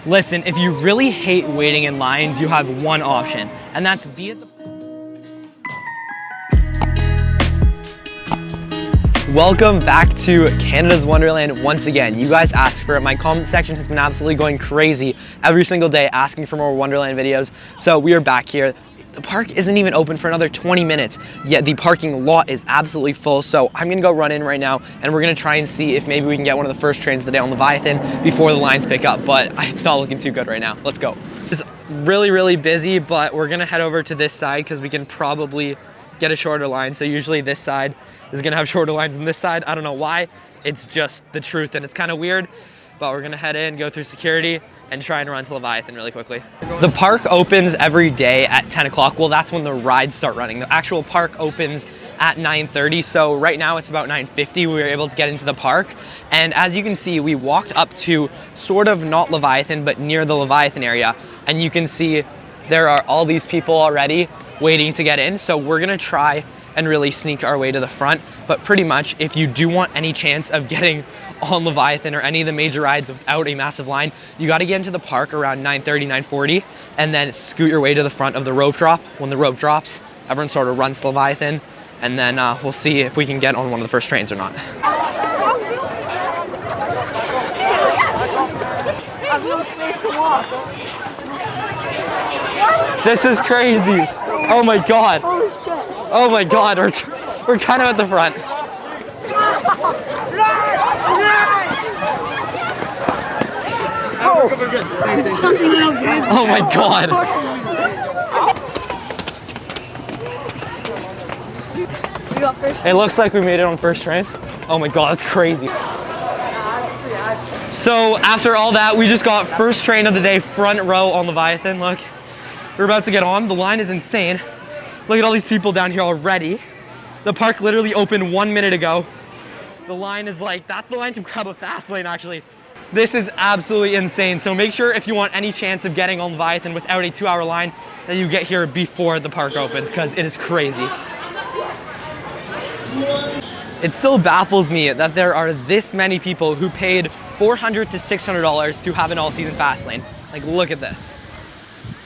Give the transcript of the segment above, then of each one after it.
Listen, if you really hate waiting in lines, you have one option, and that's be at the... Welcome back to Canada's Wonderland once again. You guys asked for it. My comment section has been absolutely going crazy every single day asking for more Wonderland videos. So we are back here. The park isn't even open for another 20 minutes, yet the parking lot is absolutely full. So I'm gonna go run in right now and we're gonna try and see if maybe we can get one of the first trains of the day on Leviathan before the lines pick up, but it's not looking too good right now. Let's go. It's really busy, but we're gonna head over to this side because we can probably get a shorter line. So usually this side is gonna have shorter lines than this side. I don't know why, it's just the truth and it's kind of weird, but we're gonna head in, go through security, and try and run to Leviathan really quickly. The park opens every day at 10 o'clock. Well, that's when the rides start running. The actual park opens at 9:30, so right now it's about 9:50. We were able to get into the park, and as you can see, we walked up to sort of not Leviathan, but near the Leviathan area, and you can see there are all these people already waiting to get in, so we're gonna try and really sneak our way to the front. But pretty much, if you do want any chance of getting on Leviathan or any of the major rides without a massive line, you got to get into the park around 9:30, 9:40, and then scoot your way to the front of the rope drop. When the rope drops, everyone sort of runs to Leviathan, and then we'll see if we can get on one of the first trains or not. This is crazy. Oh my God. Oh my God, we're kind of at the front. Oh my God. It looks like we made it on first train. Oh my God, that's crazy. So after all that, we just got first train of the day, front row on Leviathan. Look, we're about to get on. The line is insane. Look at all these people down here already. The park literally opened 1 minute ago. The line is like, that's the line to grab a fast lane actually. This is absolutely insane. So make sure if you want any chance of getting on Leviathan without a 2-hour line that you get here before the park opens, because it is crazy. It still baffles me that there are this many people who paid $400 to $600 to have an all-season fast lane. Like, look at this.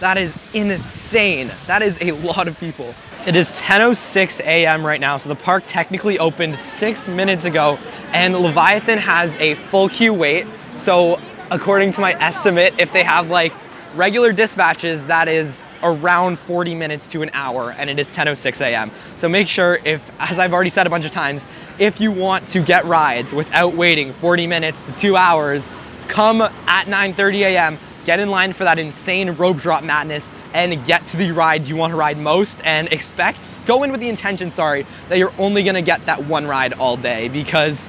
That is insane. That is a lot of people. It is 10:06 a.m. right now, so the park technically opened 6 minutes ago, and Leviathan has a full queue wait. So according to my estimate, if they have like regular dispatches, that is around 40 minutes to an hour, and it is 10:06 a.m. So make sure, if, as I've already said a bunch of times, if you want to get rides without waiting 40 minutes to 2 hours, come at 9:30 a.m., get in line for that insane rope drop madness, and get to the ride you want to ride most, and go in with the intention, that you're only gonna get that one ride all day, because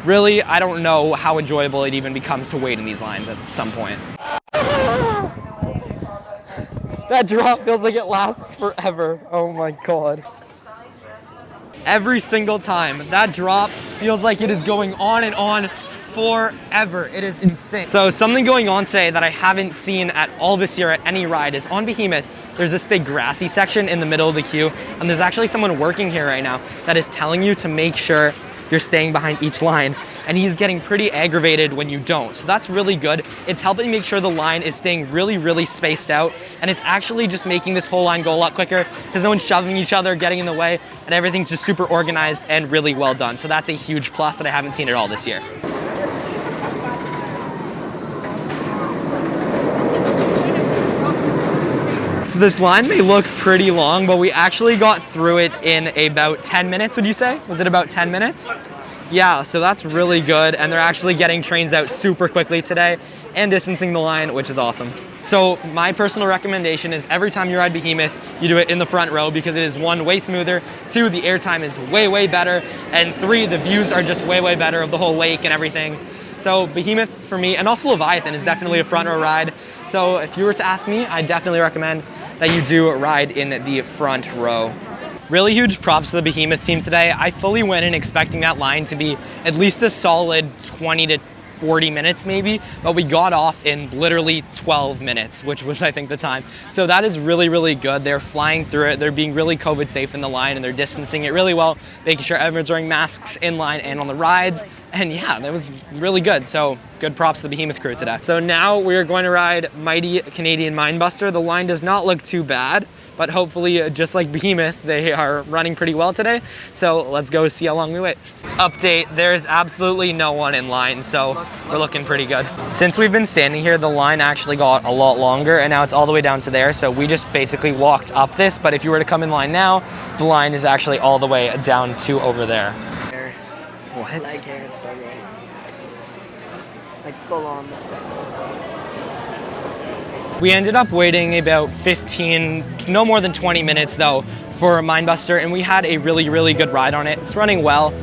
really, I don't know how enjoyable it even becomes to wait in these lines at some point. That drop feels like it lasts forever. Oh my God. Every single time, that drop feels like it is going on and on forever. It is insane. So something going on today that I haven't seen at all this year at any ride is on Behemoth. There's this big grassy section in the middle of the queue, and there's actually someone working here right now that is telling you to make sure you're staying behind each line, and he's getting pretty aggravated when you don't. So that's really good. It's helping make sure the line is staying really spaced out, and it's actually just making this whole line go a lot quicker because no one's shoving each other, getting in the way, and everything's just super organized and really well done. So that's a huge plus that I haven't seen at all this year. So this line may look pretty long, but we actually got through it in about 10 minutes, would you say? Was it about 10 minutes? Yeah, so that's really good, and they're actually getting trains out super quickly today and distancing the line, which is awesome. So my personal recommendation is every time you ride Behemoth, you do it in the front row, because it is 1, way smoother, 2, the airtime is way better, and 3, the views are just way better of the whole lake and everything. So Behemoth for me, and also Leviathan, is definitely a front row ride. So if you were to ask me, I definitely recommend that you do ride in the front row. Really huge props to the Behemoth team today. I fully went in expecting that line to be at least a solid 20 to 40 minutes maybe, but we got off in literally 12 minutes, which was, I think, the time. So that is really good. They're flying through it. They're being really COVID safe in the line, and they're distancing it really well, making sure everyone's wearing masks in line and on the rides. And yeah, that was really good. So good props to the Behemoth crew today. So now we are going to ride Mighty Canadian Mindbuster. The line does not look too bad, but hopefully, just like Behemoth, they are running pretty well today. So let's go see how long we wait. Update, there's absolutely no one in line, so we're looking pretty good. Since we've been standing here, the line actually got a lot longer, and now it's all the way down to there. So we just basically walked up this, but if you were to come in line now, the line is actually all the way down to over there. What? Like hair is so good. Like full on. We ended up waiting about 15, no more than 20 minutes though, for Mindbuster, and we had a really, really good ride on it. It's running well.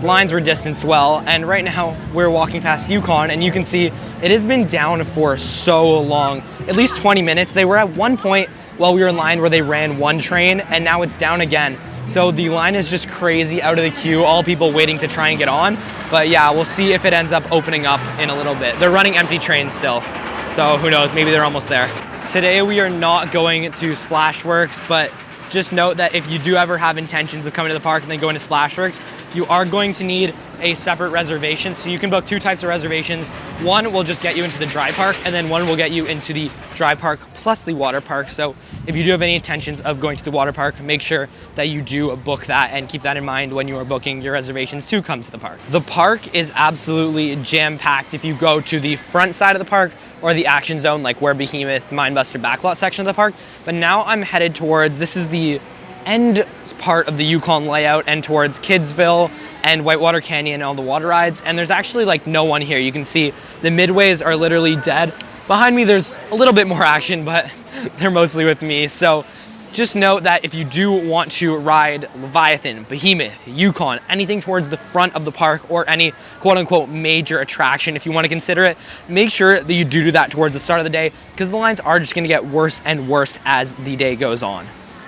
Lines were distanced well, and right now we're walking past Yukon, and you can see it has been down for so long, at least 20 minutes. They were at one point while we were in line where they ran one train, and now it's down again. So the line is just crazy out of the queue, all people waiting to try and get on. But yeah, we'll see if it ends up opening up in a little bit. They're running empty trains still, so who knows, maybe they're almost there. Today we are not going to Splashworks, but just note that if you do ever have intentions of coming to the park and then going to Splashworks, you are going to need a separate reservation. So you can book two types of reservations. One will just get you into the dry park, and then one will get you into the dry park plus the water park. So if you do have any intentions of going to the water park, make sure that you do book that and keep that in mind when you are booking your reservations to come to the park. The park is absolutely jam-packed if you go to the front side of the park or the action zone, like where Behemoth, Mindbuster backlot section of the park. But now I'm headed towards, this is the end part of the Yukon layout, and towards Kidsville and Whitewater Canyon and all the water rides, and there's actually like no one here. You can see the midways are literally dead. Behind me there's a little bit more action, but they're mostly with me. So just note that if you do want to ride Leviathan, Behemoth, Yukon, anything towards the front of the park, or any quote-unquote major attraction, if you want to consider it, make sure that you do that towards the start of the day, because the lines are just going to get worse and worse as the day goes on.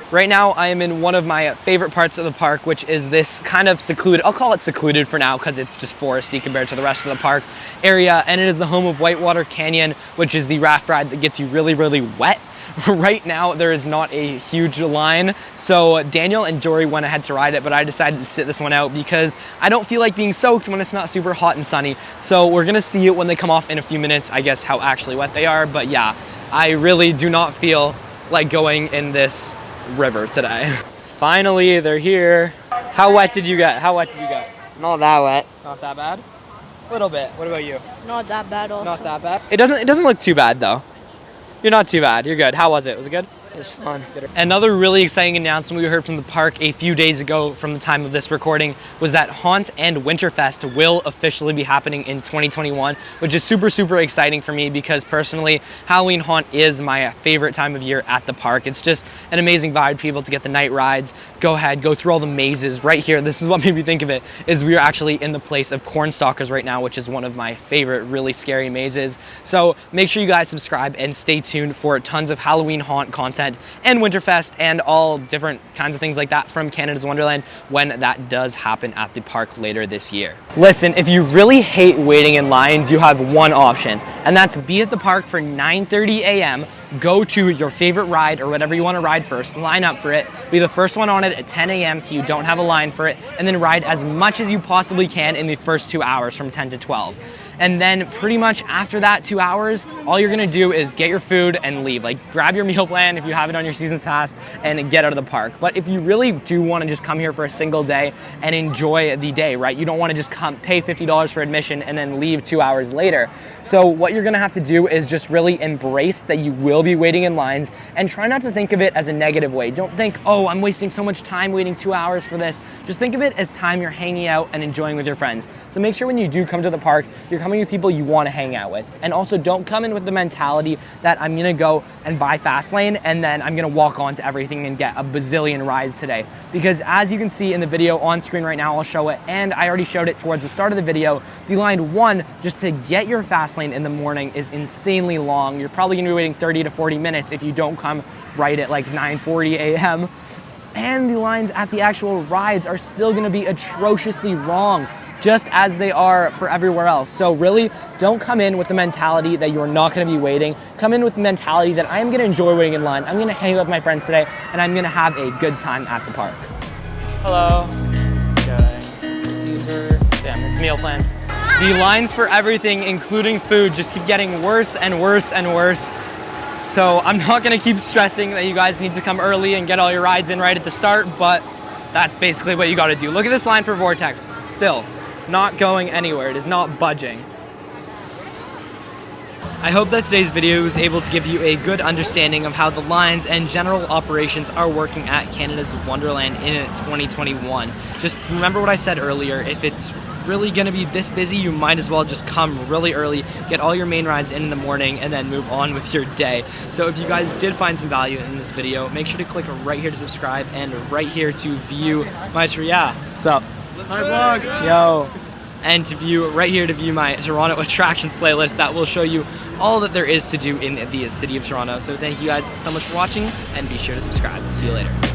Right now, I am in one of my favorite parts of the park, which is this kind of secluded, I'll call it secluded for now because it's just foresty compared to the rest of the park area, and it is the home of Whitewater Canyon, which is the raft ride that gets you really, really wet. Right now, there is not a huge line, so Daniel and Jory went ahead to ride it, but I decided to sit this one out because I don't feel like being soaked when it's not super hot and sunny. So we're gonna see it when they come off in a few minutes, I guess, how actually wet they are, but yeah, I really do not feel like going in this river today. Finally, they're here. How wet did you get? How wet did you get? Not that wet. Not that bad? A little bit. What about you? Not that bad also. Not that bad? It doesn't look too bad though. You're not too bad. You're good. How was it? Was it good? It was fun. Another really exciting announcement we heard from the park a few days ago from the time of this recording was that Haunt and Winterfest will officially be happening in 2021, which is super, super exciting for me because personally, Halloween Haunt is my favorite time of year at the park. It's just an amazing vibe for people to get the night rides, go ahead, go through all the mazes right here. This is what made me think of it, is we are actually in the place of Cornstalkers right now, which is one of my favorite really scary mazes. So make sure you guys subscribe and stay tuned for tons of Halloween Haunt content and Winterfest and all different kinds of things like that from Canada's Wonderland when that does happen at the park later this year. Listen, if you really hate waiting in lines, you have one option, and that's be at the park for 9:30 a.m., go to your favorite ride or whatever you want to ride first, line up for it, be the first one on it at 10 a.m. so you don't have a line for it, and then ride as much as you possibly can in the first 2 hours from 10 to 12. And then pretty much after that 2 hours, all you're gonna do is get your food and leave. Like grab your meal plan if you have it on your season's pass and get out of the park. But if you really do wanna just come here for a single day and enjoy the day, right? You don't wanna just come pay $50 for admission and then leave 2 hours later. So what you're gonna have to do is just really embrace that you will be waiting in lines and try not to think of it as a negative way. Don't think, oh, I'm wasting so much time waiting 2 hours for this. Just think of it as time you're hanging out and enjoying with your friends. So make sure when you do come to the park, you're coming with people you wanna hang out with. And also don't come in with the mentality that I'm gonna go and buy Fastlane and then I'm gonna walk onto everything and get a bazillion rides today. Because as you can see in the video on screen right now, I'll show it, and I already showed it towards the start of the video, the line one, just to get your Fastlane in the morning is insanely long. You're probably gonna be waiting 30 to 40 minutes if you don't come right at like 9:40 a.m. And the lines at the actual rides are still gonna be atrociously long, just as they are for everywhere else. So really, don't come in with the mentality that you're not gonna be waiting. Come in with the mentality that I am gonna enjoy waiting in line, I'm gonna hang out with my friends today, and I'm gonna have a good time at the park. Hello. Cedar. Damn, it's meal plan. The lines for everything, including food, just keep getting worse and worse and worse. So I'm not gonna keep stressing that you guys need to come early and get all your rides in right at the start, but that's basically what you gotta do. Look at this line for Vortex, still not going anywhere. It is not budging. I hope that today's video was able to give you a good understanding of how the lines and general operations are working at Canada's Wonderland in 2021. Just remember what I said earlier, if it's really gonna be this busy, you might as well just come really early, get all your main rides in the morning, and then move on with your day. So if you guys did find some value in this video, make sure to click right here to subscribe and right here to view my, yeah. What's up? Hi vlog. Yo. And to view, right here to view my Toronto attractions playlist that will show you all that there is to do in the city of Toronto. So thank you guys so much for watching, and be sure to subscribe. See you later.